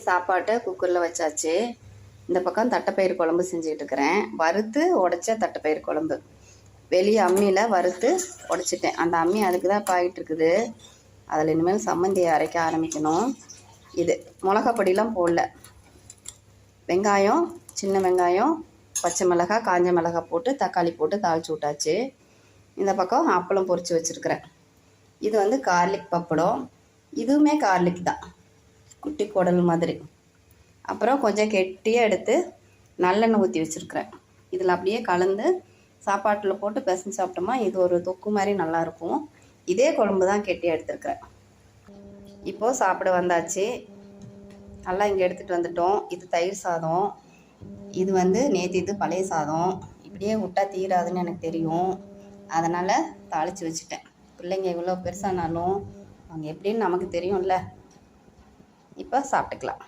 சாப்பாட்டை குக்கரில் வச்சாச்சு. இந்த பக்கம் தட்டைப்பயிறு குழம்பு செஞ்சுக்கிட்டு இருக்கிறேன். வறுத்து உடைச்ச தட்டைப்பயிறு குழம்பு. வெளியே அம்மியில் வறுத்து உடைச்சிட்டேன். அந்த அம்மி அதுக்கு தான் பாயிட்டு இருக்குது. அதில் இனிமேல் சம்மந்தியை அரைக்க ஆரம்பிக்கணும். இது மிளகாப்பொடியெலாம் போடல. வெங்காயம், சின்ன வெங்காயம், பச்சை மிளகாய், காஞ்ச மிளகாய் போட்டு தக்காளி போட்டு தாளித்து விட்டாச்சு. இந்த பக்கம் அப்பளம் பொரித்து வச்சுருக்கிறேன். இது வந்து கார்லிக் பப்படம். இதுவுமே கார்லிக் தான், குட்டி குடல் மாதிரி. அப்புறம் கொஞ்சம் கெட்டியாக எடுத்து நல்லெண்ணெய் ஊற்றி வச்சுருக்கிறேன். இதில் அப்படியே கலந்து சாப்பாட்டில் போட்டு பிசைஞ்சு சாப்பிட்டோமா இது ஒரு தொக்கு மாதிரி நல்லாயிருக்கும். இதே குழம்பு தான் கெட்டியாக எடுத்துருக்கிறேன். இப்போது சாப்பிட வந்தாச்சு. நல்லா இங்கே எடுத்துகிட்டு வந்துட்டோம். இது தயிர் சாதம். இது வந்து நேற்று இது பழைய சாதம். இப்படியே விட்டால் தீராதுன்னு எனக்கு தெரியும். அதனால் தாளித்து வச்சுட்டேன். பிள்ளைங்க இவ்வளோ பெருசானாலும் அவங்க எப்படின்னு நமக்கு தெரியும்ல. இப்போ சாப்பிட்டுக்கலாம்.